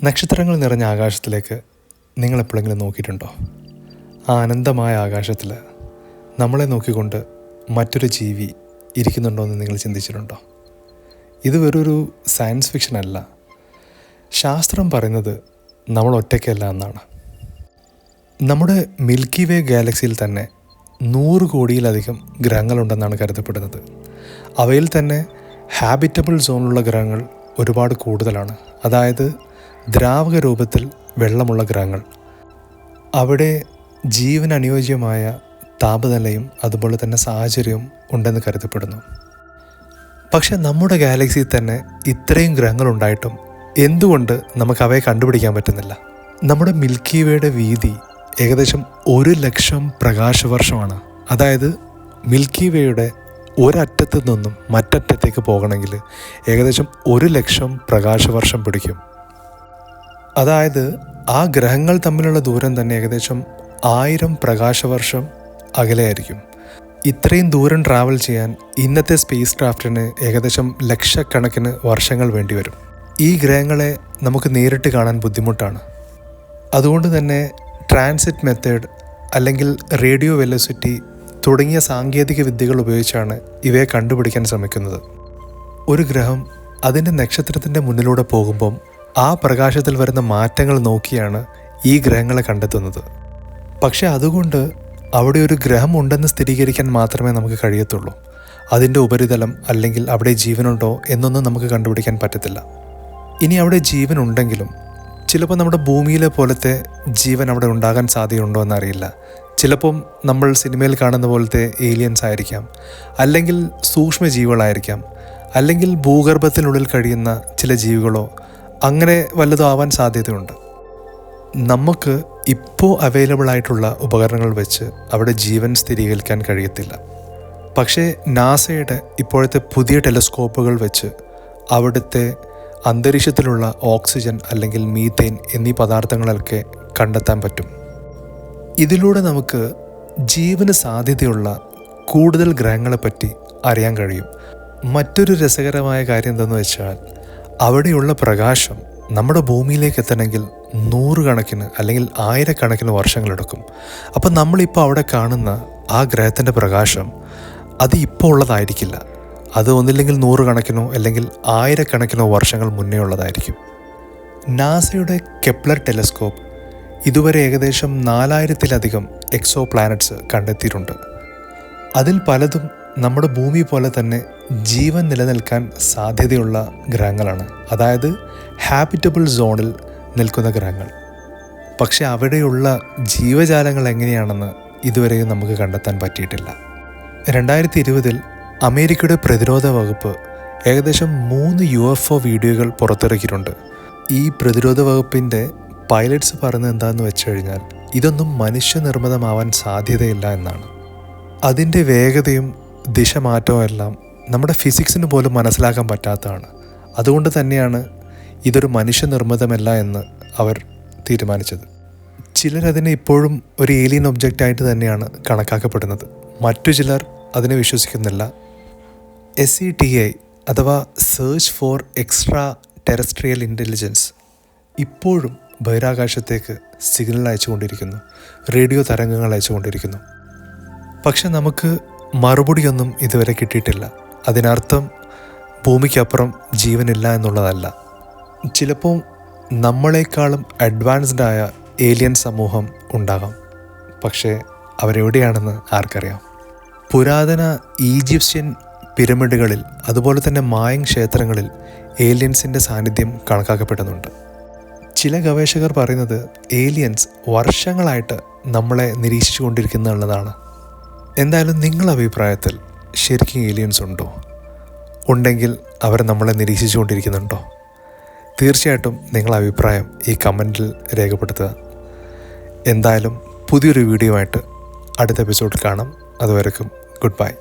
നക്ഷത്രങ്ങൾ നിറഞ്ഞ ആകാശത്തിലേക്ക് നിങ്ങളെപ്പോഴെങ്കിലും നോക്കിയിട്ടുണ്ടോ? ആ അനന്തമായ ആകാശത്തിൽ നമ്മളെ നോക്കിക്കൊണ്ട് മറ്റൊരു ജീവി ഇരിക്കുന്നുണ്ടോ എന്ന് നിങ്ങൾ ചിന്തിച്ചിട്ടുണ്ടോ? ഇത് വെറൊരു സയൻസ് ഫിക്ഷൻ അല്ല. ശാസ്ത്രം പറയുന്നത് നമ്മൾ ഒറ്റയ്ക്കല്ല എന്നാണ്. നമ്മുടെ മിൽക്കി വേ ഗാലക്സിയിൽ തന്നെ 100 കോടിയിലധികം ഗ്രഹങ്ങളുണ്ടെന്നാണ് കരുതപ്പെടുന്നത്. അവയിൽ തന്നെ ഹാബിറ്റബിൾ സോണിലുള്ള ഗ്രഹങ്ങൾ ഒരുപാട് കൂടുതലാണ്. അതായത് ദ്രാവക രൂപത്തിൽ വെള്ളമുള്ള ഗ്രഹങ്ങൾ. അവിടെ ജീവന് അനുയോജ്യമായ താപനിലയും അതുപോലെ തന്നെ സാഹചര്യവും ഉണ്ടെന്ന് കരുതപ്പെടുന്നു. പക്ഷെ നമ്മുടെ ഗാലക്സിയിൽ തന്നെ ഇത്രയും ഗ്രഹങ്ങളുണ്ടായിട്ടും എന്തുകൊണ്ട് നമുക്ക് അവയെ കണ്ടുപിടിക്കാൻ പറ്റുന്നില്ല? നമ്മുടെ മിൽക്കി വേയുടെ വീതി ഏകദേശം 1,00,000 പ്രകാശവർഷമാണ്. അതായത് മിൽക്കി വേയുടെ ഒരറ്റത്തു നിന്നും മറ്ററ്റത്തേക്ക് പോകണമെങ്കിൽ ഏകദേശം 1,00,000 പ്രകാശവർഷം പിടിക്കും. അതായത് ആ ഗ്രഹങ്ങൾ തമ്മിലുള്ള ദൂരം തന്നെ ഏകദേശം 1000 പ്രകാശവർഷം അകലെയായിരിക്കും. ഇത്രയും ദൂരം ട്രാവൽ ചെയ്യാൻ ഇന്നത്തെ സ്പേസ് ക്രാഫ്റ്റിന് ഏകദേശം ലക്ഷക്കണക്കിന് വർഷങ്ങൾ വേണ്ടിവരും. ഈ ഗ്രഹങ്ങളെ നമുക്ക് നേരിട്ട് കാണാൻ ബുദ്ധിമുട്ടാണ്. അതുകൊണ്ട് തന്നെ ട്രാൻസിറ്റ് മെത്തേഡ് അല്ലെങ്കിൽ റേഡിയോ വെലോസിറ്റി തുടങ്ങിയ സാങ്കേതിക വിദ്യകൾ ഉപയോഗിച്ചാണ് ഇവയെ കണ്ടുപിടിക്കാൻ ശ്രമിക്കുന്നത്. ഒരു ഗ്രഹം അതിൻ്റെ നക്ഷത്രത്തിൻ്റെ മുന്നിലൂടെ പോകുമ്പം ആ പ്രകാശത്തിൽ വരുന്ന മാറ്റങ്ങൾ നോക്കിയാണ് ഈ ഗ്രഹങ്ങളെ കണ്ടെത്തുന്നത്. പക്ഷെ അതുകൊണ്ട് അവിടെ ഒരു ഗ്രഹം ഉണ്ടെന്ന് സ്ഥിരീകരിക്കാൻ മാത്രമേ നമുക്ക് കഴിയത്തുള്ളൂ. അതിൻ്റെ ഉപരിതലം അല്ലെങ്കിൽ അവിടെ ജീവനുണ്ടോ എന്നൊന്നും നമുക്ക് കണ്ടുപിടിക്കാൻ പറ്റത്തില്ല. ഇനി അവിടെ ജീവൻ ഉണ്ടെങ്കിലും ചിലപ്പോൾ നമ്മുടെ ഭൂമിയിലെ പോലത്തെ ജീവൻ അവിടെ ഉണ്ടാകാൻ സാധ്യതയുണ്ടോ എന്നറിയില്ല. ചിലപ്പം നമ്മൾ സിനിമയിൽ കാണുന്ന പോലത്തെ ഏലിയൻസ് ആയിരിക്കാം, അല്ലെങ്കിൽ സൂക്ഷ്മജീവികളായിരിക്കാം, അല്ലെങ്കിൽ ഭൂഗർഭത്തിനുള്ളിൽ കഴിയുന്ന ചില ജീവികളോ അങ്ങനെ വല്ലതും ആവാൻ സാധ്യതയുണ്ട്. നമുക്ക് ഇപ്പോൾ അവൈലബിൾ ആയിട്ടുള്ള ഉപകരണങ്ങൾ വെച്ച് അവിടെ ജീവൻ സ്ഥിരീകരിക്കാൻ കഴിയത്തില്ല. പക്ഷേ നാസയുടെ ഇപ്പോഴത്തെ പുതിയ ടെലസ്കോപ്പുകൾ വെച്ച് അവിടുത്തെ അന്തരീക്ഷത്തിലുള്ള ഓക്സിജൻ അല്ലെങ്കിൽ മീഥേൻ എന്നീ പദാർത്ഥങ്ങളൊക്കെ കണ്ടെത്താൻ പറ്റും. ഇതിലൂടെ നമുക്ക് ജീവന് സാധ്യതയുള്ള കൂടുതൽ ഗ്രഹങ്ങളെപ്പറ്റി അറിയാൻ കഴിയും. മറ്റൊരു രസകരമായ കാര്യം എന്തെന്ന് വെച്ചാൽ അവിടെയുള്ള പ്രകാശം നമ്മുടെ ഭൂമിയിലേക്ക് എത്തണമെങ്കിൽ 100 കണക്കിന് അല്ലെങ്കിൽ 1000 കണക്കിന് വർഷങ്ങളെടുക്കും. അപ്പം നമ്മളിപ്പോൾ അവിടെ കാണുന്ന ആ ഗ്രഹത്തിൻ്റെ പ്രകാശം അത് ഇപ്പോൾ ഉള്ളതായിരിക്കില്ല. അത് ഒന്നില്ലെങ്കിൽ 100 കണക്കിനോ അല്ലെങ്കിൽ 1000 കണക്കിനോ വർഷങ്ങൾ മുന്നേ ഉള്ളതായിരിക്കും. നാസയുടെ കെപ്ലർ ടെലസ്കോപ്പ് ഇതുവരെ ഏകദേശം 4000-ലധികം എക്സോ പ്ലാനറ്റ്സ് കണ്ടെത്തിയിട്ടുണ്ട്. അതിൽ പലതും നമ്മുടെ ഭൂമി പോലെ തന്നെ ജീവൻ നിലനിൽക്കാൻ സാധ്യതയുള്ള ഗ്രഹങ്ങളാണ്. അതായത് ഹാബിറ്റബിൾ സോണിൽ നിൽക്കുന്ന ഗ്രഹങ്ങൾ. പക്ഷെ അവിടെയുള്ള ജീവജാലങ്ങൾ എങ്ങനെയാണെന്ന് ഇതുവരെയും നമുക്ക് കണ്ടെത്താൻ പറ്റിയിട്ടില്ല. 2020 അമേരിക്കയുടെ പ്രതിരോധ വകുപ്പ് ഏകദേശം 3 UFO വീഡിയോകൾ പുറത്തിറക്കിയിട്ടുണ്ട്. ഈ പ്രതിരോധ വകുപ്പിൻ്റെ പൈലറ്റ്സ് പറയുന്നത് എന്താണെന്ന് വെച്ച് കഴിഞ്ഞാൽ ഇതൊന്നും മനുഷ്യനിർമ്മിതമാവാൻ സാധ്യതയില്ല എന്നാണ്. അതിൻ്റെ വേഗതയും ദിശമാറ്റവും എല്ലാം നമ്മുടെ ഫിസിക്സിന് പോലും മനസ്സിലാക്കാൻ പറ്റാത്തതാണ്. അതുകൊണ്ട് തന്നെയാണ് ഇതൊരു മനുഷ്യനിർമ്മിതമല്ല എന്ന് അവർ തീരുമാനിച്ചത്. ചിലരതിനെ ഇപ്പോഴും ഒരു ഏലിയൻ ഒബ്ജക്റ്റായിട്ട് തന്നെയാണ് കണക്കാക്കപ്പെടുന്നത്. മറ്റു ചിലർ അതിനെ വിശ്വസിക്കുന്നില്ല. SETI അഥവാ search for extra terrestrial intelligence ഇപ്പോഴും ബഹിരാകാശത്തേക്ക് സിഗ്നൽ അയച്ചുകൊണ്ടിരിക്കുന്നു, റേഡിയോ തരംഗങ്ങൾ അയച്ചുകൊണ്ടിരിക്കുന്നു. പക്ഷെ നമുക്ക് മറുപടിയൊന്നും ഇതുവരെ കിട്ടിയിട്ടില്ല. അതിനർത്ഥം ഭൂമിക്കപ്പുറം ജീവനില്ല എന്നുള്ളതല്ല. ചിലപ്പോൾ നമ്മളെക്കാളും അഡ്വാൻസ്ഡായ ഏലിയൻ സമൂഹം ഉണ്ടാകാം. പക്ഷേ അവരെവിടെയാണെന്ന് ആർക്കറിയാം? പുരാതന ഈജിപ്ഷ്യൻ പിരമിഡുകളിൽ അതുപോലെ തന്നെ മായൻ ക്ഷേത്രങ്ങളിൽ ഏലിയൻസിൻ്റെ സാന്നിധ്യം കണക്കാക്കപ്പെടുന്നുണ്ട്. ചില ഗവേഷകർ പറയുന്നത് ഏലിയൻസ് വർഷങ്ങളായിട്ട് നമ്മളെ നിരീക്ഷിച്ചു കൊണ്ടിരിക്കുന്നുള്ളതാണ്. എന്തായാലും നിങ്ങളുടെ അഭിപ്രായത്തിൽ ശരിക്കും ഏലിയൻസ് ഉണ്ടോ? ഉണ്ടെങ്കിൽ അവർ നമ്മളെ നിരീക്ഷിച്ചു കൊണ്ടിരിക്കുന്നുണ്ടോ? തീർച്ചയായിട്ടും നിങ്ങളുടെ അഭിപ്രായം ഈ കമൻറ്റിൽ രേഖപ്പെടുത്തുക. എന്തായാലും പുതിയൊരു വീഡിയോ ആയിട്ട് അടുത്ത എപ്പിസോഡിൽ കാണാം. അതുവരെക്കും ഗുഡ് ബൈ.